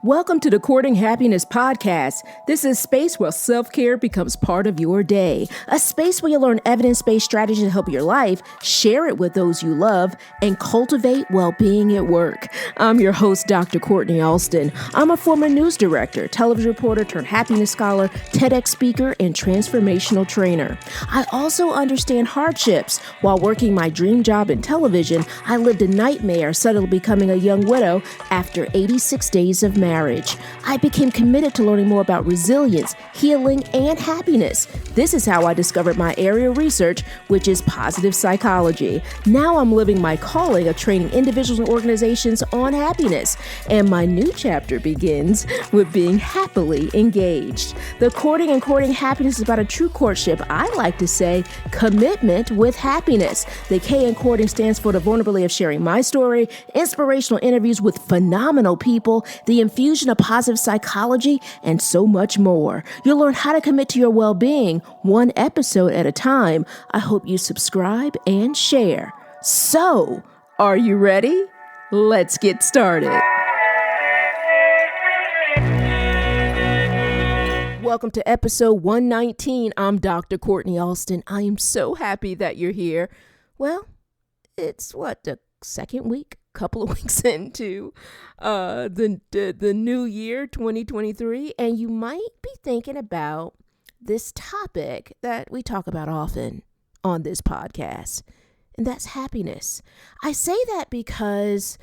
Welcome to the Courting Happiness podcast. This is a space where self-care becomes part of your day. A space where you learn evidence-based strategies to help your life, share it with those you love, and cultivate well-being at work. I'm your host, Dr. Kortni Alston. I'm a former news director, television reporter turned happiness scholar, TEDx speaker, and transformational trainer. I also understand hardships. While working my dream job in television, I lived a nightmare suddenly becoming a young widow after 86 days of marriage. I became committed to learning more about resilience, healing, and happiness. This is how I discovered my area of research, which is positive psychology. Now I'm living my calling of training individuals and organizations on happiness. And my new chapter begins with being happily engaged. The Courting and Courting Happiness is about a true courtship. I like to say commitment with happiness. The K in courting stands for the vulnerability of sharing my story, inspirational interviews with phenomenal people, the infusion of positive psychology, and so much more. You'll learn how to commit to your well-being one episode at a time. I hope you subscribe and share. So, are you ready? Let's get started. Welcome to episode 119. I'm Dr. Kortni Alston. I am so happy that you're here. Well, it's the second week? Couple of weeks into the new year 2023, and you might be thinking about this topic that we talk about often on this podcast, and that's happiness. I say that because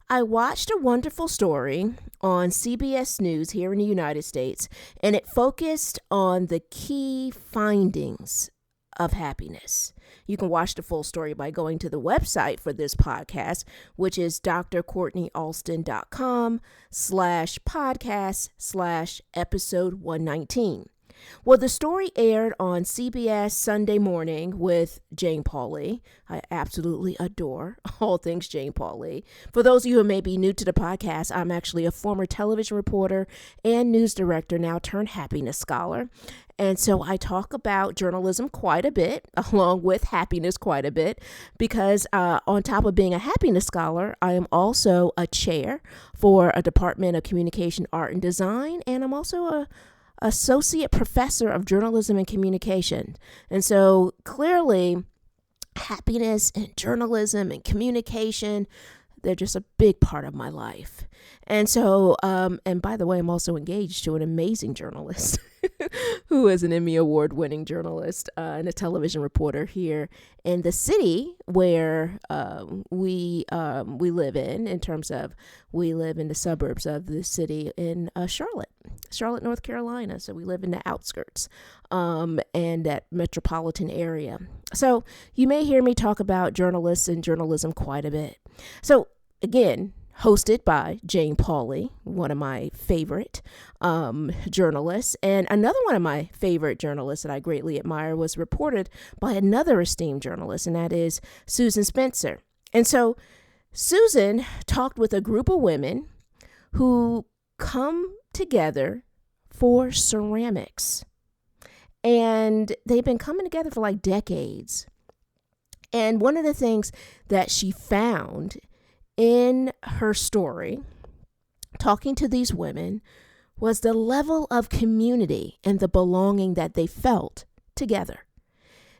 I watched a wonderful story on CBS News here in the United States, and it focused on the key findings of happiness. You can watch the full story by going to the website for this podcast, which is drkortnialston.com/podcast/episode 119. Well, the story aired on CBS Sunday morning with Jane Pauley. I absolutely adore all things Jane Pauley. For those of you who may be new to the podcast, I'm actually a former television reporter and news director, now turned happiness scholar. And so I talk about journalism quite a bit, along with happiness quite a bit, because on top of being a happiness scholar, I am also a chair for a Department of Communication, Art, and Design, and I'm also a associate professor of journalism and communication. And so clearly, happiness and journalism and communication, they're just a big part of my life. And so, and by the way, I'm also engaged to an amazing journalist who is an Emmy Award winning journalist and a television reporter here in the city where we live in terms of we live in the suburbs of the city in Charlotte, North Carolina. So we live in the outskirts and that metropolitan area. So you may hear me talk about journalists and journalism quite a bit. So again, hosted by Jane Pauley, one of my favorite journalists. And another one of my favorite journalists that I greatly admire was reported by another esteemed journalist, and that is Susan Spencer. And so Susan talked with a group of women who come together for ceramics. And they've been coming together for like decades. And one of the things that she found in her story, talking to these women, was the level of community and the belonging that they felt together.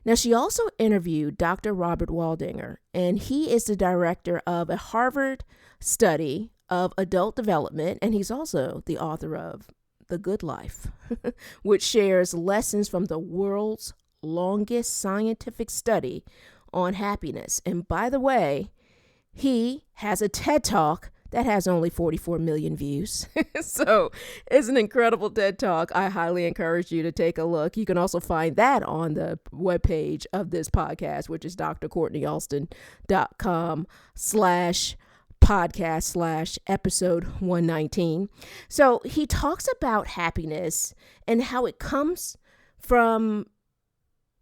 Now, she also interviewed Dr. Robert Waldinger, and he is the director of a Harvard study of adult development, and he's also the author of The Good Life, which shares lessons from the world's longest scientific study on happiness. And by the way, he has a TED Talk that has only 44 million views. So it's an incredible TED Talk. I highly encourage you to take a look. You can also find that on the webpage of this podcast, which is drkortnialston.com/podcast/episode 119. So he talks about happiness and how it comes from,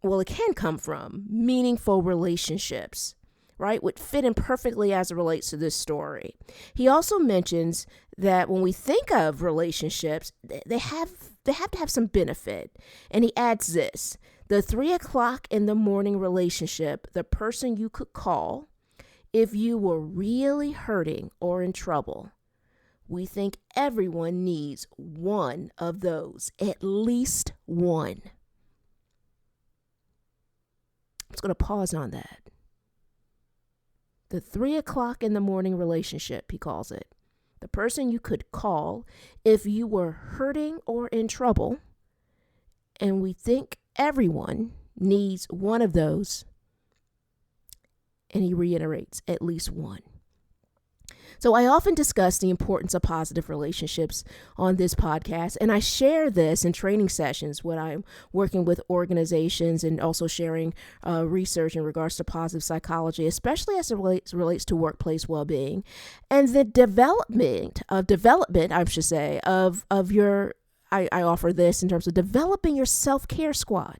well, it can come from meaningful relationships, right, would fit in perfectly as it relates to this story. He also mentions that when we think of relationships, they have to have some benefit. And he adds this: the 3:00 in the morning relationship, the person you could call if you were really hurting or in trouble, we think everyone needs one of those, at least one. I'm just going to pause on that. The 3 o'clock in the morning relationship, he calls it. The person you could call if you were hurting or in trouble. And we think everyone needs one of those. And he reiterates, at least one. So I often discuss the importance of positive relationships on this podcast, and I share this in training sessions when I'm working with organizations and also sharing research in regards to positive psychology, especially as it relates to workplace well-being and the development, of your, I offer this in terms of developing your self-care squad.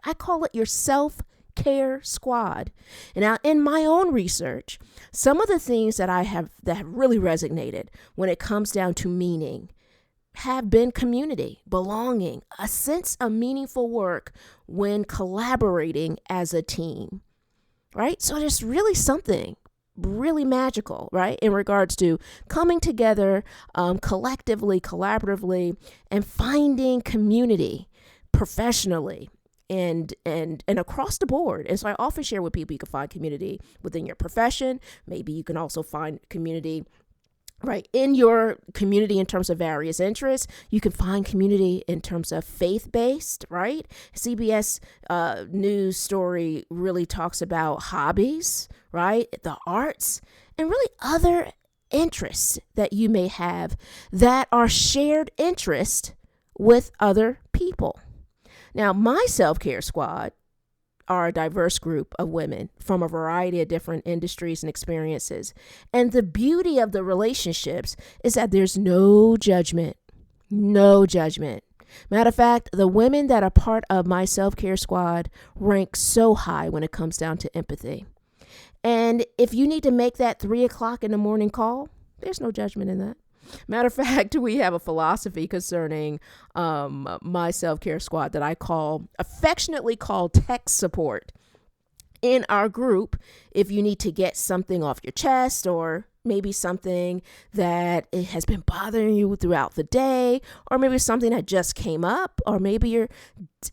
I call it your self-care squad. And now in my own research, some of the things that have really resonated when it comes down to meaning have been community, belonging, a sense of meaningful work when collaborating as a team, right? So there's really something really magical, right, in regards to coming together collectively, collaboratively, and finding community professionally and across the board. And so I often share with people, you can find community within your profession. Maybe you can also find community right in your community in terms of various interests. You can find community in terms of faith-based, right? CBS news story really talks about hobbies, right? The arts, and really other interests that you may have that are shared interest with other people. Now, my self-care squad are a diverse group of women from a variety of different industries and experiences. And the beauty of the relationships is that there's no judgment. No judgment. Matter of fact, the women that are part of my self-care squad rank so high when it comes down to empathy. And if you need to make that 3 o'clock in the morning call, there's no judgment in that. Matter of fact, we have a philosophy concerning my self-care squad that I affectionately call tech support. In our group, if you need to get something off your chest or maybe something that it has been bothering you throughout the day, or maybe something that just came up, or maybe you're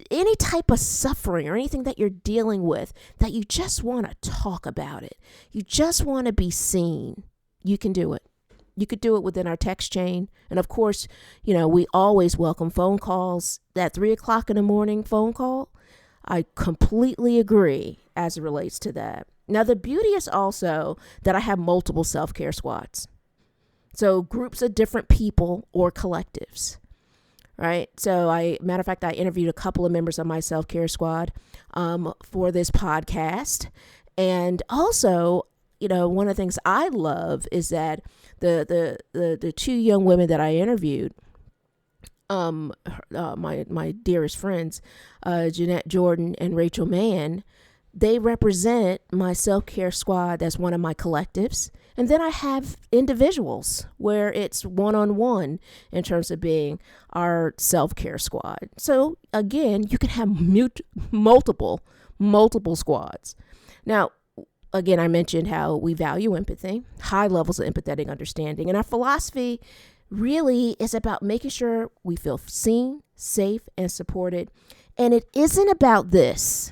any type of suffering or anything that you're dealing with that you just want to talk about it. You just want to be seen. You can do it. You could do it within our text chain. And of course, we always welcome phone calls. That 3 o'clock in the morning phone call, I completely agree as it relates to that. Now, the beauty is also that I have multiple self-care squads. So groups of different people or collectives, right? So matter of fact, I interviewed a couple of members of my self-care squad for this podcast. And also, one of the things I love is that the two young women that I interviewed, my dearest friends, Jeanette Jordan and Rachel Mann, they represent my self-care squad as one of my collectives. And then I have individuals where it's one-on-one in terms of being our self-care squad. So again, you can have multiple squads. Now, again, I mentioned how we value empathy, high levels of empathetic understanding. And our philosophy really is about making sure we feel seen, safe, and supported. And it isn't about this.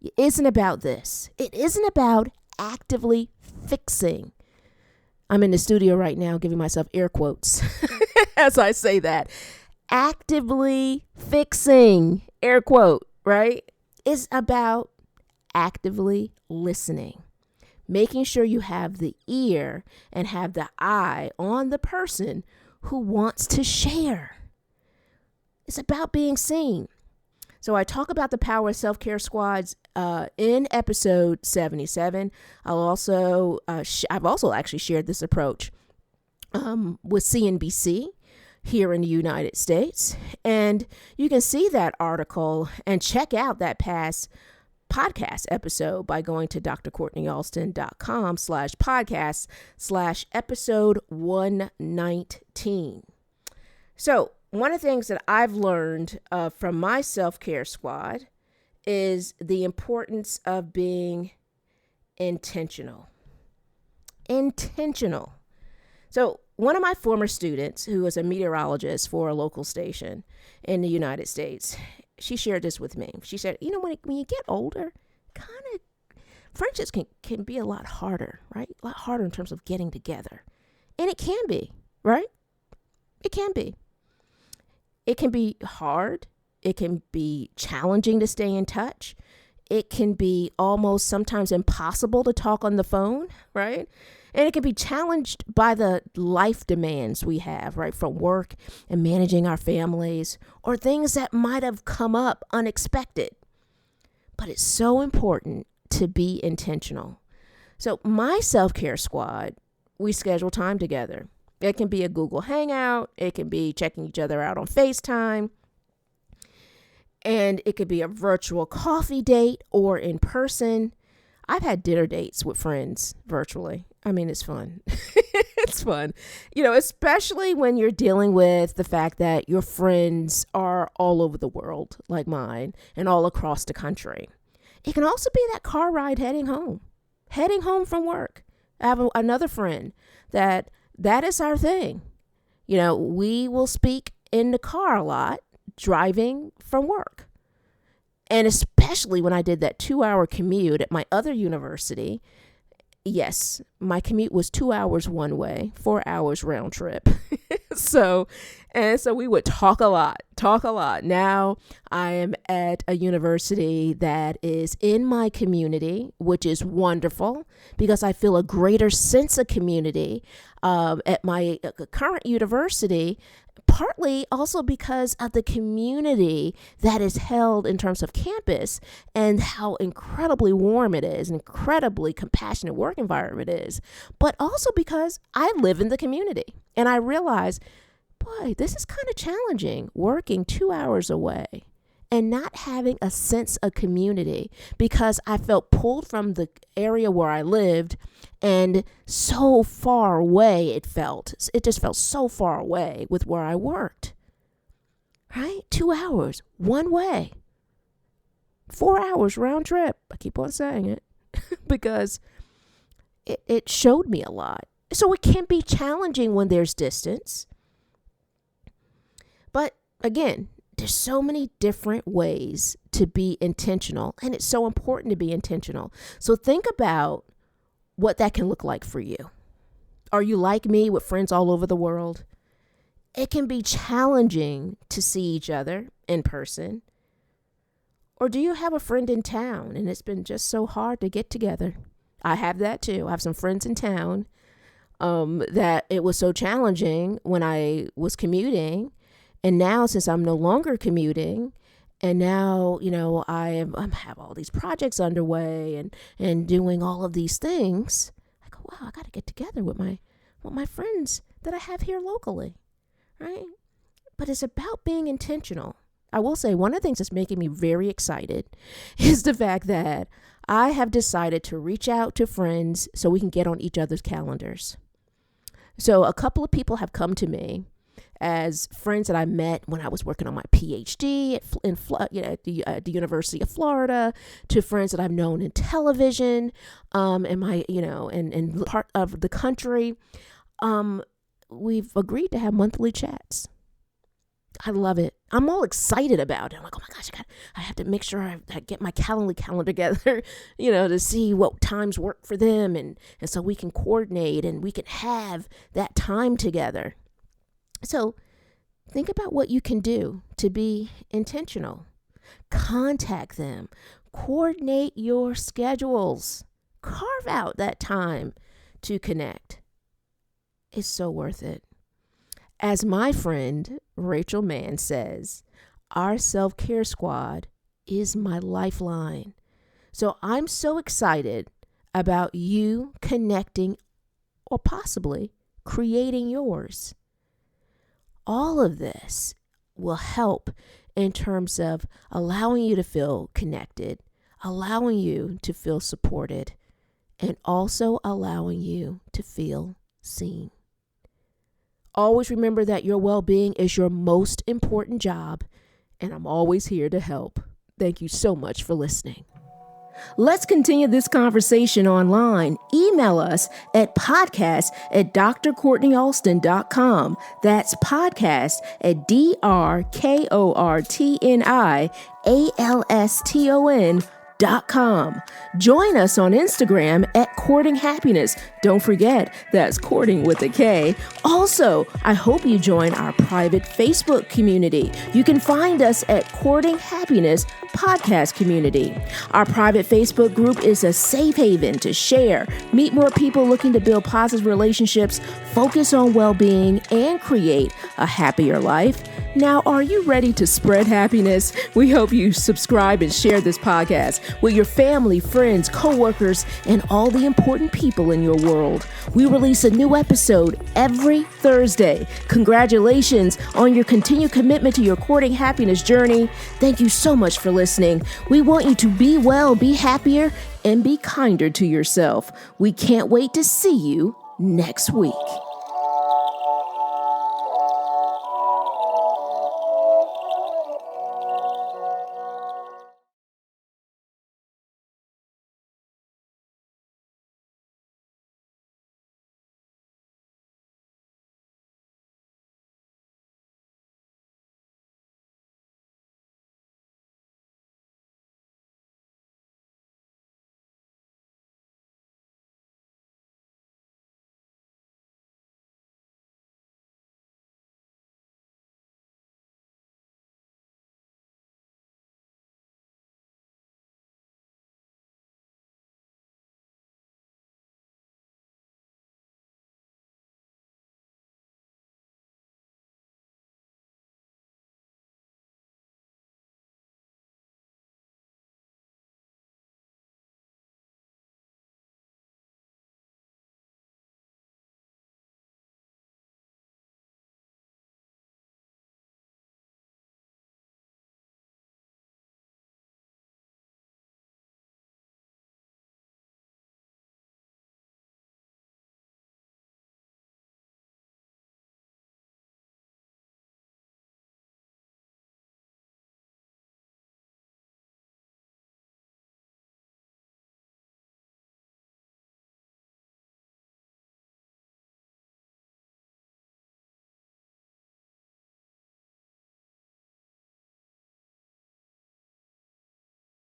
It isn't about this. It isn't about actively fixing. I'm in the studio right now giving myself air quotes as I say that. Actively fixing, air quote, right? Is about actively listening, making sure you have the ear and have the eye on the person who wants to share. It's about being seen. So I talk about the power of self-care squads in episode 77. I've also actually shared this approach with CNBC here in the United States. And you can see that article and check out that past podcast episode by going to drkortnialston.com/podcast/episode 119. So one of the things that I've learned from my self-care squad is the importance of being intentional. So one of my former students, who was a meteorologist for a local station in the United States, she shared this with me. She said, when you get older, kind of friendships can be a lot harder, right? A lot harder in terms of getting together. And it can be, right? It can be. It can be hard. It can be challenging to stay in touch. It can be almost sometimes impossible to talk on the phone, right? And it can be challenged by the life demands we have, right? From work and managing our families, or things that might have come up unexpected. But it's so important to be intentional. So my self-care squad, we schedule time together. It can be a Google Hangout. It can be checking each other out on FaceTime. And it could be a virtual coffee date or in person. I've had dinner dates with friends virtually. I mean, it's fun. It's fun. Especially when you're dealing with the fact that your friends are all over the world, like mine, and all across the country. It can also be that car ride heading home from work. I have another friend that is our thing. We will speak in the car a lot, driving from work. And especially when I did that 2-hour commute at my other university. Yes, my commute was 2 hours one way, 4 hours round trip. So we would talk a lot. Now I am at a university that is in my community, which is wonderful because I feel a greater sense of community at my current university, partly also because of the community that is held in terms of campus and how incredibly warm it is, an incredibly compassionate work environment it is, but also because I live in the community and I realize, boy, this is kind of challenging working 2 hours away and not having a sense of community because I felt pulled from the area where I lived and so far away it just felt so far away with where I worked, right? 2 hours one way, 4 hours round trip. I keep on saying it because it showed me a lot. So it can be challenging when there's distance. But again, there's so many different ways to be intentional, and it's so important to be intentional. So think about what that can look like for you. Are you like me with friends all over the world? It can be challenging to see each other in person. Or do you have a friend in town and it's been just so hard to get together? I have that too. I have some friends in town that it was so challenging when I was commuting. And now, since I'm no longer commuting, and now, I have all these projects underway and doing all of these things, I go, wow, I got to get together with my friends that I have here locally, right? But it's about being intentional. I will say one of the things that's making me very excited is the fact that I have decided to reach out to friends so we can get on each other's calendars. So a couple of people have come to me as friends that I met when I was working on my PhD at the University of Florida, to friends that I've known in television, in my, in part of the country. We've agreed to have monthly chats. I love it. I'm all excited about it. I'm like, oh my gosh, I have to make sure I get my calendar together, to see what times work for them. And so we can coordinate and we can have that time together. So think about what you can do to be intentional. Contact them. Coordinate your schedules. Carve out that time to connect. It's so worth it. As my friend Rachel Mann says, our self-care squad is my lifeline. So I'm so excited about you connecting or possibly creating yours. All of this will help in terms of allowing you to feel connected, allowing you to feel supported, and also allowing you to feel seen. Always remember that your well-being is your most important job, and I'm always here to help. Thank you so much for listening. Let's continue this conversation online. Email us at podcast@drkortnialston.com. That's podcast@drkortnialston.com. Join us on Instagram at Courting Happiness. Don't forget, that's courting with a K. Also, I hope you join our private Facebook community. You can find us at Courting Happiness Podcast Community. Our private Facebook group is a safe haven to share, meet more people looking to build positive relationships, focus on well-being, and create a happier life. Now, are you ready to spread happiness? We hope you subscribe and share this podcast with your family, friends, coworkers, and all the important people in your world. We release a new episode every Thursday. Congratulations on your continued commitment to your courting happiness journey. Thank you so much for listening. We want you to be well, be happier, and be kinder to yourself. We can't wait to see you next week.